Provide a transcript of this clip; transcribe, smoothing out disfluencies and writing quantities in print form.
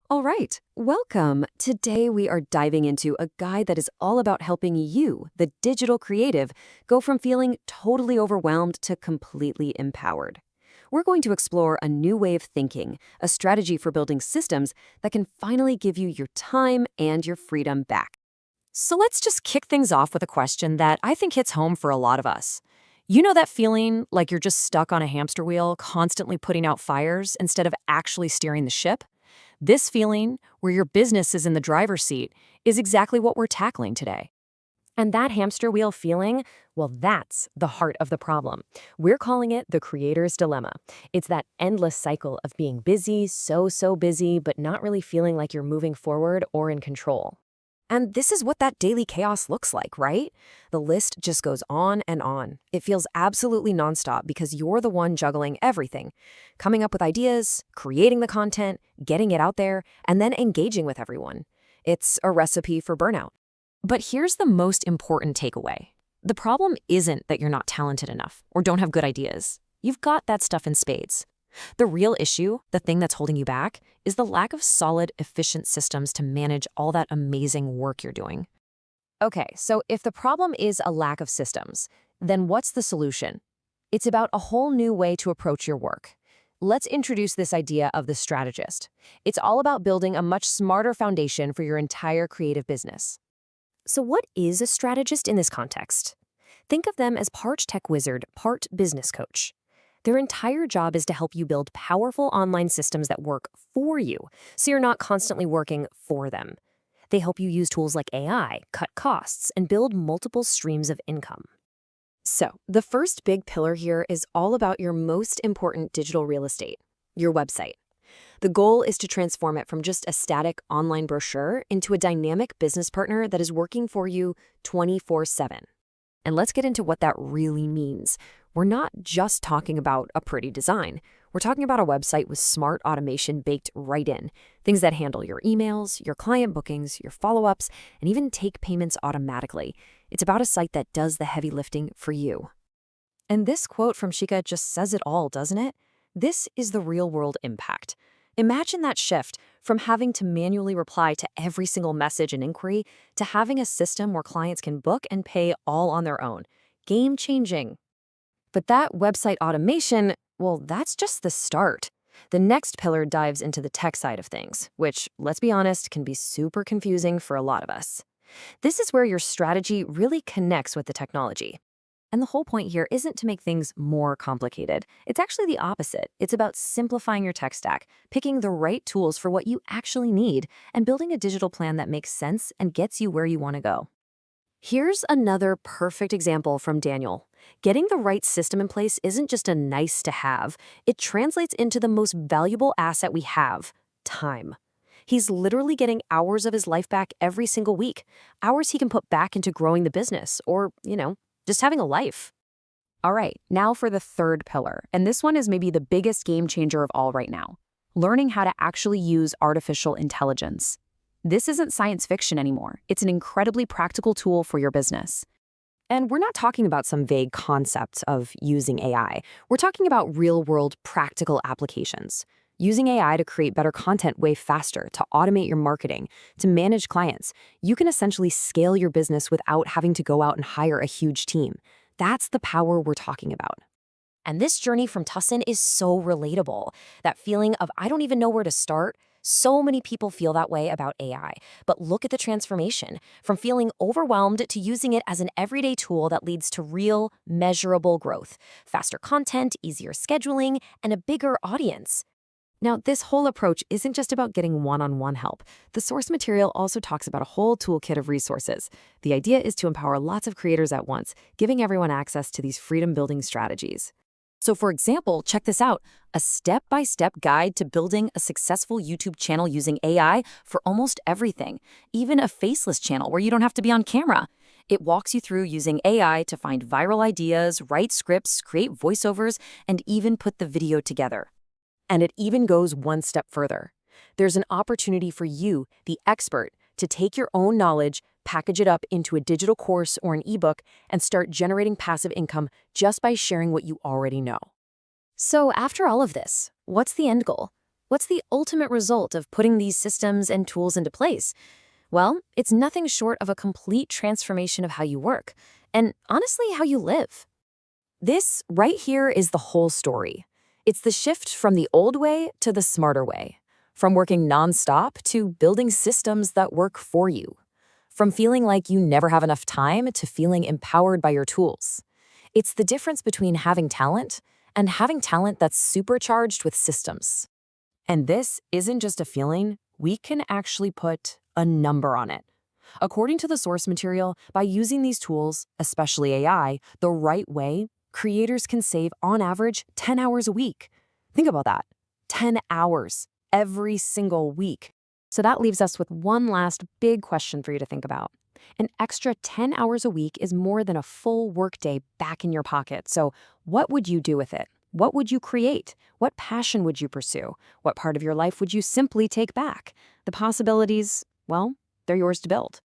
All right, welcome. Today we are diving into a guide that is all about helping you, the digital creative, go from feeling totally overwhelmed to completely empowered. We're going to explore a new way of thinking, a strategy for building systems that can finally give you your time and your freedom back. So let's just kick things off with a question that I think hits home for a lot of us. You know that feeling like you're just stuck on a hamster wheel, constantly putting out fires instead of actually steering the ship? This feeling, where your business is in the driver's seat, is exactly what we're tackling today. And that hamster wheel feeling, well, that's the heart of the problem. We're calling it the creator's dilemma. It's that endless cycle of being busy, so busy, but not really feeling like you're moving forward or in control. And this is what that daily chaos looks like, right? The list just goes on and on. It feels absolutely nonstop because you're the one juggling everything. Coming up with ideas, creating the content, getting it out there, and then engaging with everyone. It's a recipe for burnout. But here's the most important takeaway. The problem isn't that you're not talented enough or don't have good ideas. You've got that stuff in spades. The real issue, the thing that's holding you back, is the lack of solid, efficient systems to manage all that amazing work you're doing. Okay, so if the problem is a lack of systems, then what's the solution? It's about a whole new way to approach your work. Let's introduce this idea of the strategist. It's all about building a much smarter foundation for your entire creative business. So what is a strategist in this context? Think of them as part tech wizard, part business coach. Their entire job is to help you build powerful online systems that work for you, so you're not constantly working for them. They help you use tools like AI, cut costs, and build multiple streams of income. So, the first big pillar here is all about your most important digital real estate, your website. The goal is to transform it from just a static online brochure into a dynamic business partner that is working for you 24/7. And let's get into what that really means. We're not just talking about a pretty design. We're talking about a website with smart automation baked right in. Things that handle your emails, your client bookings, your follow-ups, and even take payments automatically. It's about a site that does the heavy lifting for you. And this quote from Shika just says it all, doesn't it? This is the real-world impact. Imagine that shift from having to manually reply to every single message and inquiry to having a system where clients can book and pay all on their own. Game-changing. But that website automation, well, that's just the start. The next pillar dives into the tech side of things, which, let's be honest, can be super confusing for a lot of us. This is where your strategy really connects with the technology. And the whole point here isn't to make things more complicated. It's actually the opposite. It's about simplifying your tech stack, picking the right tools for what you actually need, and building a digital plan that makes sense and gets you where you want to go. Here's another perfect example from Daniel. Getting the right system in place isn't just a nice to have. It translates into the most valuable asset we have, time. He's literally getting hours of his life back every single week, hours he can put back into growing the business or, just having a life. All right, now for the third pillar, and this one is maybe the biggest game changer of all right now. Learning how to actually use artificial intelligence. This isn't science fiction anymore. It's an incredibly practical tool for your business. And we're not talking about some vague concepts of using AI. We're talking about real-world practical applications. Using AI to create better content way faster, to automate your marketing, to manage clients. You can essentially scale your business without having to go out and hire a huge team. That's the power we're talking about. And this journey from Tussin is so relatable. That feeling of I don't even know where to start. So many people feel that way about AI. But look at the transformation from feeling overwhelmed to using it as an everyday tool that leads to real, measurable growth, faster content, easier scheduling, and a bigger audience. Now, this whole approach isn't just about getting one-on-one help. The source material also talks about a whole toolkit of resources. The idea is to empower lots of creators at once, giving everyone access to these freedom-building strategies. So for example, check this out, a step-by-step guide to building a successful YouTube channel using AI for almost everything, even a faceless channel where you don't have to be on camera. It walks you through using AI to find viral ideas, write scripts, create voiceovers, and even put the video together. And it even goes one step further. There's an opportunity for you, the expert, to take your own knowledge, package it up into a digital course or an ebook, and start generating passive income just by sharing what you already know. So after all of this, what's the end goal? What's the ultimate result of putting these systems and tools into place? Well, it's nothing short of a complete transformation of how you work, and honestly, how you live. This right here is the whole story. It's the shift from the old way to the smarter way, from working nonstop to building systems that work for you, from feeling like you never have enough time to feeling empowered by your tools. It's the difference between having talent and having talent that's supercharged with systems. And this isn't just a feeling, we can actually put a number on it. According to the source material, by using these tools, especially AI, the right way, creators can save, on average, 10 hours a week. Think about that. 10 hours every single week. So that leaves us with one last big question for you to think about. An extra 10 hours a week is more than a full workday back in your pocket. So what would you do with it? What would you create? What passion would you pursue? What part of your life would you simply take back? The possibilities, well, they're yours to build.